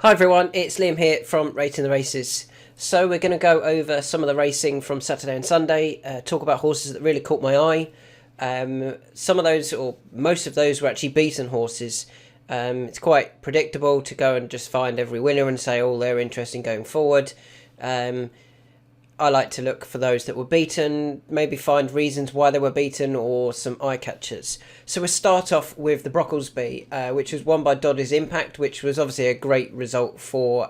Hi everyone, it's Liam here from Rating the Races. So we're going to go over some of the racing from Saturday and Sunday, talk about horses that really caught my eye. Some of those, or most of those, were actually beaten horses. It's quite predictable to go and just find every winner and say, oh, they're interesting going forward. I like to look for those that were beaten, maybe find reasons why they were beaten or some eye catchers. So we'll start off with the Brocklesby, which was won by Doddy's Impact, which was obviously a great result for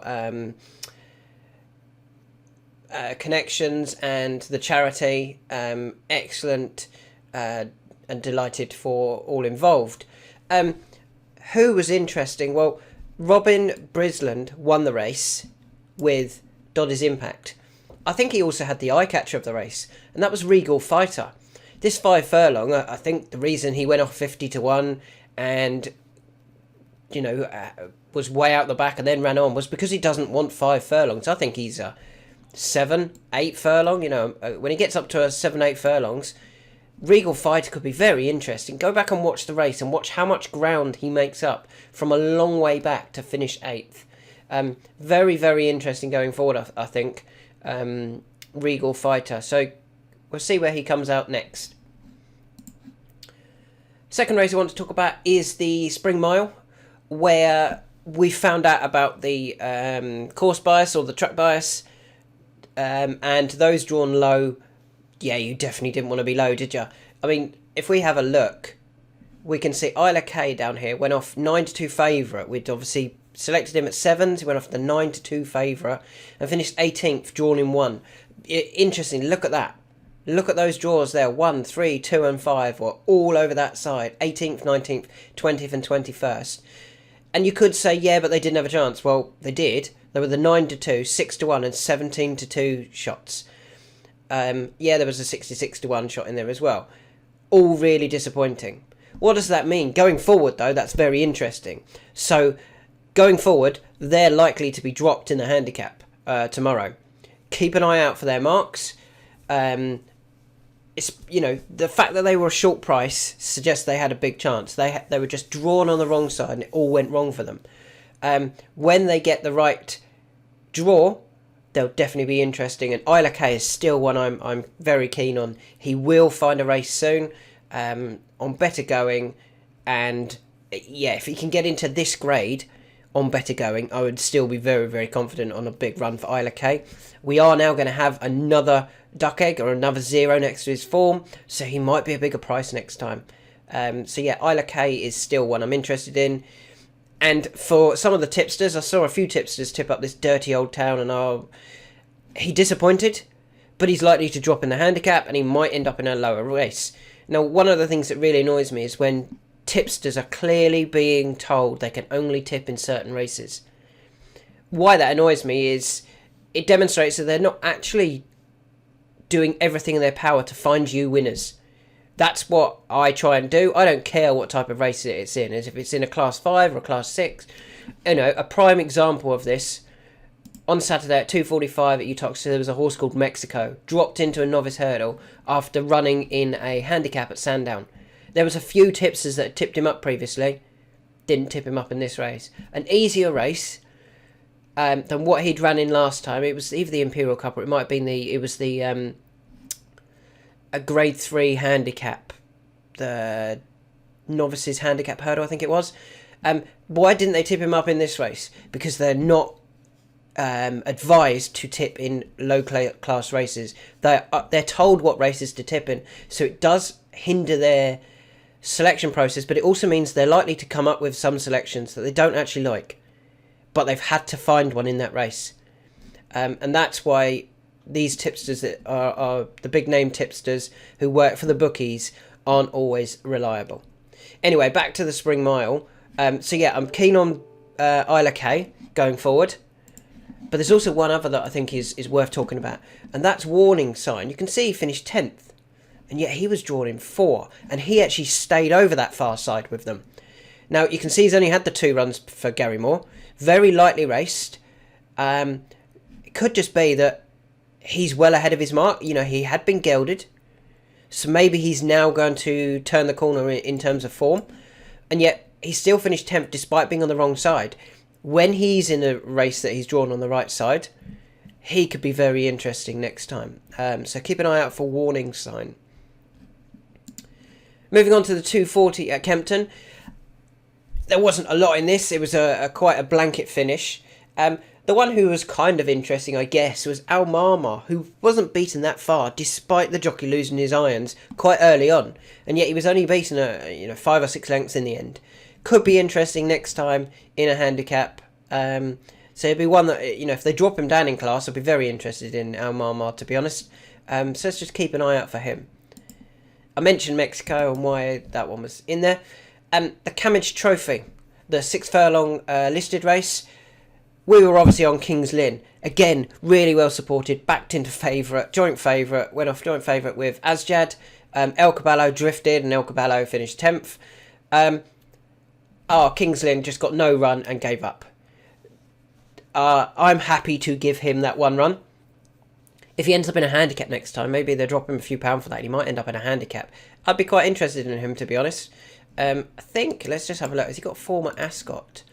connections and the charity. Excellent and delighted for all involved. Who was interesting? Well, Robin Brisland won the race with Doddy's Impact. I think he also had the eye catcher of the race, and that was Regal Fighter. This 5 furlong, I think the reason he went off 50 to 1 and, was way out the back and then ran on was because he doesn't want 5 furlongs. I think he's a 7, 8 furlong. When he gets up to 7, 8 furlongs, Regal Fighter could be very interesting. Go back and watch the race and watch how much ground he makes up from a long way back to finish 8th. Very, very interesting going forward, I think. Regal Fighter. So we'll see where he comes out next. Second race I want to talk about is the Spring Mile, where we found out about the course bias or the track bias, and those drawn low. Yeah, you definitely didn't want to be low, did you? I mean, if we have a look, we can see Isla K down here went off 9 to 2 favourite. We'd obviously selected him at 7s. He went off the 9 to 2 favourite and finished 18th, drawn in 1. Interesting, look at that. Look at those draws there. 1, 3, 2 and 5 were all over that side. 18th, 19th, 20th and 21st. And you could say, yeah, but they didn't have a chance. Well, they did. They were the 9 to 2, 6 to 1 and 17 to 2 shots. Yeah, there was a 66 to 1 shot in there as well. All really disappointing. What does that mean? Going forward, though, that's very interesting. So, going forward, they're likely to be dropped in the handicap tomorrow. Keep an eye out for their marks. The fact that they were a short price suggests they had a big chance. They were just drawn on the wrong side and it all went wrong for them. When they get the right draw, they'll definitely be interesting. And Isla K is still one I'm very keen on. He will find a race soon on better going. And yeah, if he can get into this grade on better going, I would still be very, very confident on a big run for Isla K. We are now going to have another duck egg or another 0 next to his form, so he might be a bigger price next time. So yeah, Isla K is still one I'm interested in. And for some of the tipsters, I saw a few tipsters tip up this dirty old town, and he disappointed, but he's likely to drop in the handicap and he might end up in a lower race. Now, one of the things that really annoys me is when tipsters are clearly being told they can only tip in certain races. Why that annoys me is it demonstrates that they're not actually doing everything in their power to find you winners. That's what I try and do. I don't care what type of race it's in. If it's in a class 5 or a class 6. A prime example of this, on Saturday at 2:45 at Utox, there was a horse called Mexico, dropped into a novice hurdle after running in a handicap at Sandown. There was a few tipsters that had tipped him up previously, didn't tip him up in this race. An easier race than what he'd run in last time. It was either the Imperial Cup or it might have been a grade 3 handicap, the novices handicap hurdle, I think it was. Why didn't they tip him up in this race? Because they're not advised to tip in low class races. They're told what races to tip in, so it does hinder their selection process, but it also means they're likely to come up with some selections that they don't actually like, but they've had to find one in that race. And that's why these tipsters that are the big name tipsters who work for the bookies aren't always reliable. Anyway, back to the Spring Mile. So yeah, I'm keen on Isla K going forward. But there's also one other that I think is worth talking about, and that's Warning Sign. You can see he finished 10th, and yet he was drawn in 4, and he actually stayed over that far side with them. Now, you can see he's only had the 2 runs for Gary Moore. Very lightly raced. It could just be that he's well ahead of his mark. He had been gelded, so maybe he's now going to turn the corner in terms of form, and yet he still finished 10th despite being on the wrong side. when he's in a race that he's drawn on the right side, he could be very interesting next time. So keep an eye out for warning sign. Moving on to the 240 at Kempton. There wasn't a lot in this. It was quite a blanket finish. The one who was kind of interesting, I guess, was Al Marmar, who wasn't beaten that far, despite the jockey losing his irons quite early on. And yet he was only beaten 5 or 6 lengths in the end. Could be interesting next time in a handicap. So it'd be one that, if they drop him down in class, I'd be very interested in Al Marmar, to be honest. So let's just keep an eye out for him. I mentioned Mexico and why that one was in there. The Camage Trophy, the 6 furlong listed race. We were obviously on King's Lynn. Again, really well supported, backed into favourite, joint favourite, went off joint favourite with Asjad. El Caballo drifted and El Caballo finished 10th. King's Lynn just got no run and gave up. I'm happy to give him that one run. If he ends up in a handicap next time, maybe they'll drop him a few pounds for that. He might end up in a handicap. I'd be quite interested in him, to be honest. I think, let's just have a look. Has he got former Ascot?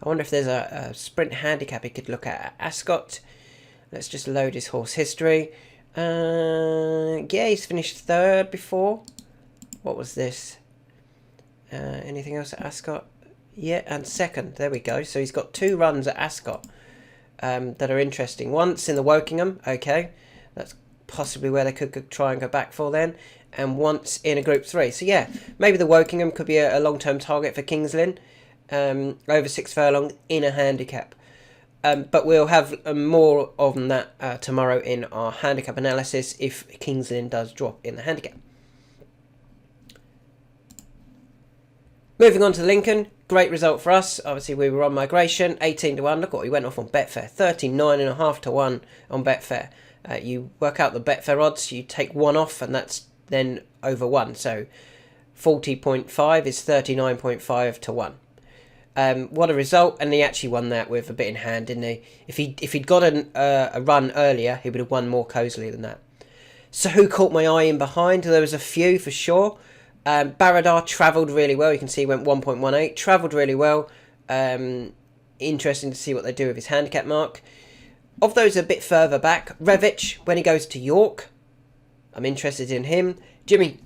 I wonder if there's a sprint handicap he could look at Ascot. Let's just load his horse history. Yeah, he's finished 3rd before. What was this? Anything else at Ascot? Yeah, and 2nd. There we go. So he's got 2 runs at Ascot that are interesting. Once in the Wokingham. Okay. That's possibly where they could try and go back for then. And once in a Group 3. So yeah, maybe the Wokingham could be a long-term target for King's Lynn. Over 6 furlong in a handicap. But we'll have more on that tomorrow in our handicap analysis if King's Lynn does drop in the handicap. Moving on to Lincoln, great result for us. Obviously we were on migration, 18 to 1. Look what we went off on Betfair, 39.5 to 1 on Betfair. You work out the Betfair odds, you take 1 off and that's then over 1. So 40.5 is 39.5 to 1. What a result, and he actually won that with a bit in hand, didn't he? If he'd got a run earlier, he would have won more cosily than that. So who caught my eye in behind? There was a few for sure. Baradar travelled really well. You can see he went 1.18. Travelled really well. Interesting to see what they do with his handicap mark. Of those a bit further back, Revich, when he goes to York, I'm interested in him. Jimi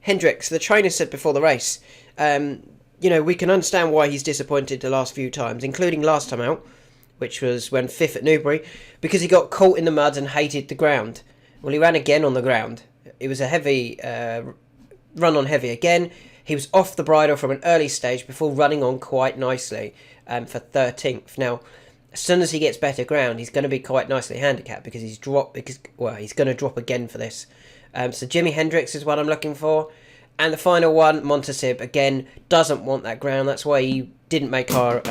Hendrix, the trainer said before the race, we can understand why he's disappointed the last few times, including last time out, which was when 5th at Newbury, because he got caught in the mud and hated the ground. Well, he ran again on the ground. It was a heavy run on heavy again. He was off the bridle from an early stage before running on quite nicely for 13th. Now, as soon as he gets better ground, he's going to be quite nicely handicapped because he's going to drop again for this. So Jimi Hendrix is what I'm looking for. And the final one, Montasib, again, doesn't want that ground. That's why he didn't make our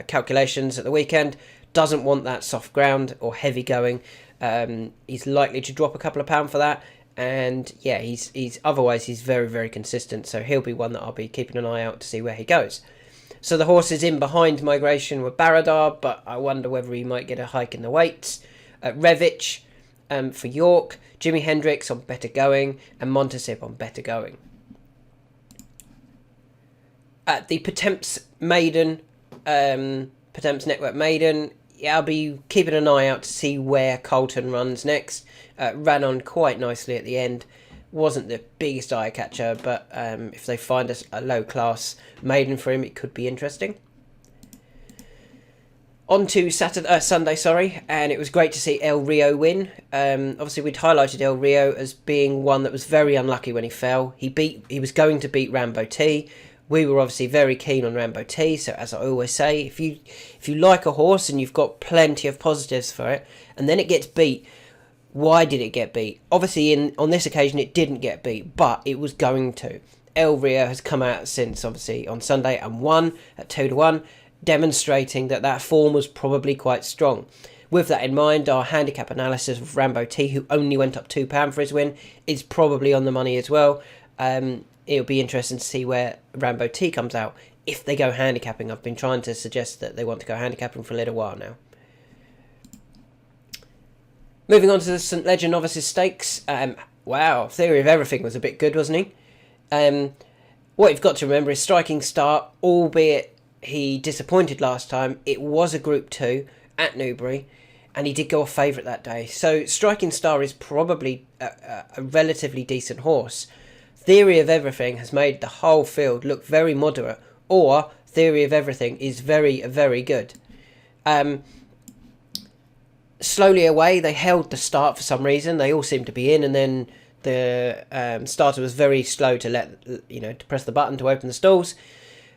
calculations at the weekend. Doesn't want that soft ground or heavy going. He's likely to drop a couple of pounds for that. And yeah, he's otherwise he's very, very consistent. So he'll be one that I'll be keeping an eye out to see where he goes. So the horses in behind migration were Baradar, but I wonder whether he might get a hike in the weights. Revich for York, Jimi Hendrix on Better Going, and Montasib on Better Going. At the Potemps Maiden, Potemps Network Maiden, yeah, I'll be keeping an eye out to see where Colton runs next. Ran on quite nicely at the end. Wasn't the biggest eye catcher, but if they find a low class maiden for him, it could be interesting. On to Sunday, and it was great to see El Rio win. Obviously, we'd highlighted El Rio as being one that was very unlucky when he fell. He was going to beat Rambo T. We were obviously very keen on Rambo T. So as I always say, if you like a horse and you've got plenty of positives for it, and then it gets beat, why did it get beat? Obviously, on this occasion, it didn't get beat, but it was going to. El Rio has come out since, obviously, on Sunday and won at 2 to 1, demonstrating that form was probably quite strong. With that in mind, our handicap analysis of Rambo T, who only went up £2 for his win, is probably on the money as well. It'll be interesting to see where Rambo T comes out if they go handicapping. I've been trying to suggest that they want to go handicapping for a little while now. Moving on to the St Leger Novices Stakes. Wow, Theory of Everything was a bit good, wasn't he? What you've got to remember is striking start, albeit he disappointed last time. It was a Group 2 at Newbury, and he did go off favourite that day. So Striking Star is probably a relatively decent horse. Theory of Everything has made the whole field look very moderate, or Theory of Everything is very, very good. Slowly Away, they held the start for some reason. They all seemed to be in, and then the starter was very slow to to press the button to open the stalls.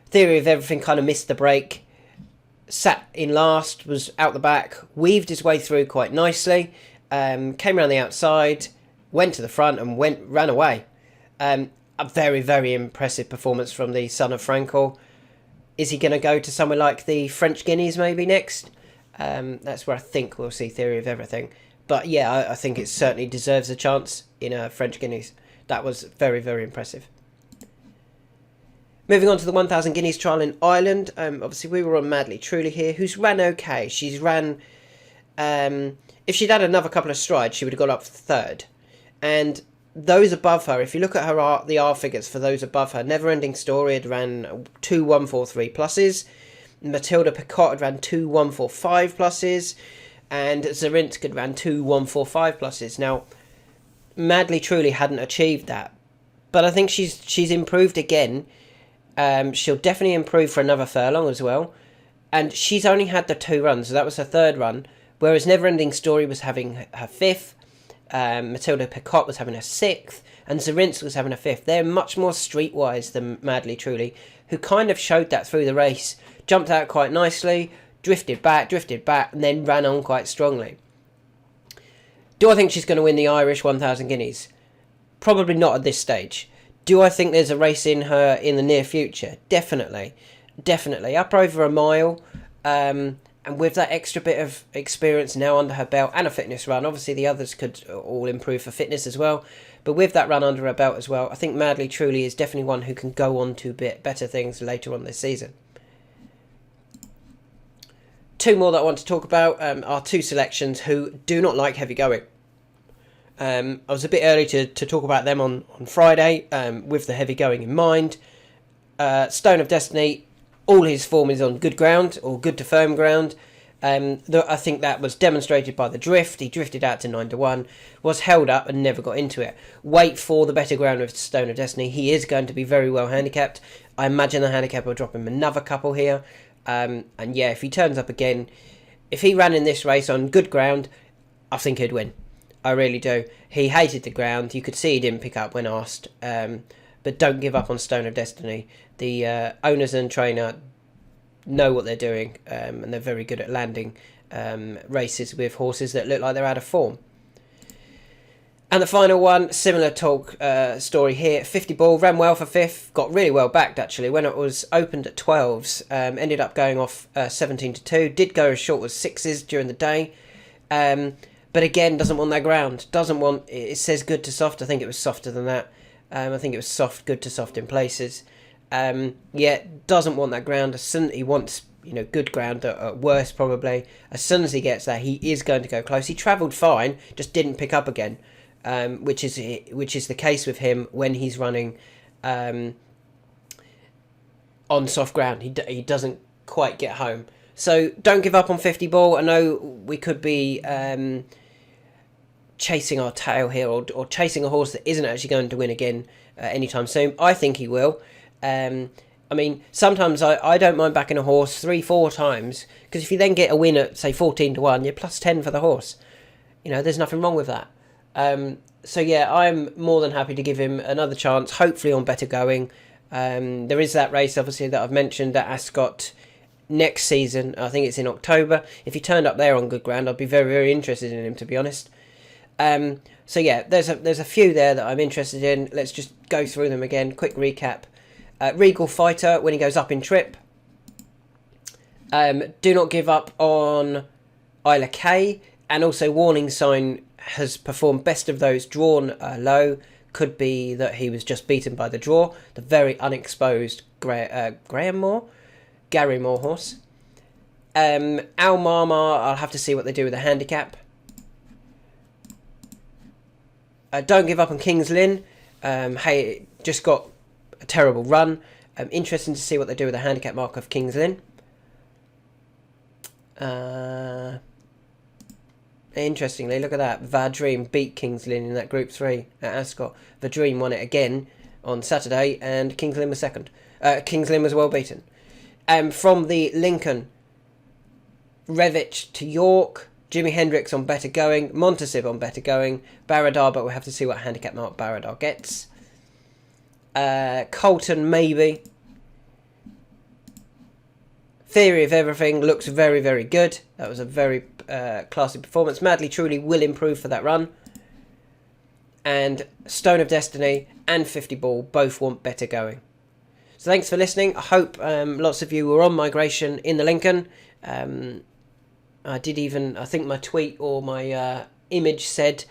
Theory of Everything kind of missed the break. Sat in last, was out the back, weaved his way through quite nicely, came around the outside, went to the front and ran away. A very, very impressive performance from the son of Frankel. Is he going to go to somewhere like the French Guineas maybe next? That's where I think we'll see Theory of Everything. But yeah, I think it certainly deserves a chance in a French Guineas. That was very, very impressive. Moving on to the 1,000 Guineas trial in Ireland. Obviously, we were on Madly Truly here, who's ran okay. She's ran... if she'd had another couple of strides, she would have got up for third. And those above her, if you look at her the R figures for those above her, Never Ending Story had ran 2,143 pluses. Matilda Picot had ran 2,145 pluses. And Zarinsk had ran 2,145 pluses. Now, Madly Truly hadn't achieved that. But I think she's improved again. She'll definitely improve for another furlong as well. And she's only had the 2 runs, so that was her 3rd run. Whereas Never Ending Story was having her 5th. Matilda Picot was having her 6th. And Zarinsk was having her 5th. They're much more streetwise than Madly Truly, who kind of showed that through the race. Jumped out quite nicely, drifted back, and then ran on quite strongly. Do I think she's going to win the Irish 1,000 Guineas? Probably not at this stage. Do I think there's a race in her in the near future? Definitely. Up over a mile. And with that extra bit of experience now under her belt and a fitness run, obviously the others could all improve for fitness as well. But with that run under her belt as well, I think Madly Truly is definitely one who can go on to better things later on this season. 2 more that I want to talk about are 2 selections who do not like heavy going. I was a bit early to talk about them on Friday with the heavy going in mind. Stone of Destiny, all his form is on good ground or good to firm ground. I think that was demonstrated by the drift. He drifted out to 9-1, was held up and never got into it. Wait for the better ground with Stone of Destiny. He is going to be very well handicapped. I imagine the handicap will drop him another couple here. And yeah, if he turns up again, if he ran in this race on good ground, I think he'd win. I really do. He hated the ground. You could see he didn't pick up when asked. But don't give up on Stone of Destiny. The owners and trainer know what they're doing, and they're very good at landing races with horses that look like they're out of form. And the final one, similar story here. 50 ball, ran well for 5th, got really well backed actually. When it was opened at 12s, ended up going off 17-2. Did go as short as 6s during the day. But again, doesn't want that ground. It says good to soft. I think it was softer than that. I think it was soft, good to soft in places. Doesn't want that ground. He wants, good ground at worst probably. As soon as he gets there, he is going to go close. He travelled fine, just didn't pick up again, which is the case with him when he's running on soft ground. He doesn't quite get home. So don't give up on 50 ball. I know we could be chasing our tail here or chasing a horse that isn't actually going to win again anytime soon. I think he will. Sometimes I don't mind backing a horse 3-4 times, because if you then get a win at, say, 14-1, you're plus 10 for the horse. There's nothing wrong with that. I'm more than happy to give him another chance, hopefully on better going. There is that race, obviously, that I've mentioned at Ascot next season. I think it's in October. If he turned up there on good ground, I'd be very, very interested in him, to be honest. There's a few there that I'm interested in. Let's just go through them again. Quick recap. Regal Fighter, when he goes up in trip. Do not give up on Isla K. And also Warning Sign has performed best of those drawn low. Could be that he was just beaten by the draw. The very unexposed Gary Moore horse. Al Mama, I'll have to see what they do with the handicap. Don't give up on King's Lynn. Just got a terrible run. Interesting to see what they do with the handicap mark of Kings Lynn. Interestingly, look at that. Vadream beat Kings Lynn in that Group 3 at Ascot. Vadream won it again on Saturday, and Kings Lynn was second. Kings Lynn was well beaten. From the Lincoln, Revich to York, Jimi Hendrix on Better Going, Montasib on Better Going, Baradar, but we'll have to see what handicap mark Baradar gets. Colton, maybe. Theory of Everything looks very, very good. That was a very classy performance. Madly Truly will improve for that run. And Stone of Destiny and 50 Ball both want Better Going. So thanks for listening. I hope lots of you were on migration in the Lincoln. I think my tweet or my image said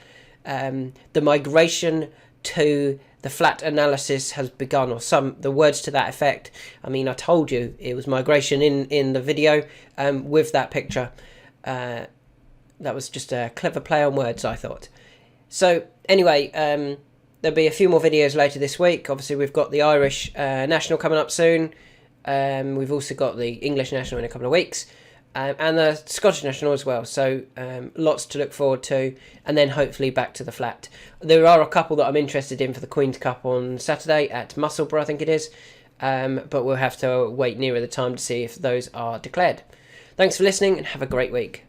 the migration to the flat analysis has begun, or the words to that effect. I mean, I told you it was migration in the video with that picture. That was just a clever play on words, I thought. So anyway, there'll be a few more videos later this week. Obviously, we've got the Irish National coming up soon. We've also got the English National in a couple of weeks. And the Scottish National as well. So lots to look forward to. And then hopefully back to the flat. There are a couple that I'm interested in for the Queen's Cup on Saturday at Musselburgh, I think it is. But we'll have to wait nearer the time to see if those are declared. Thanks for listening and have a great week.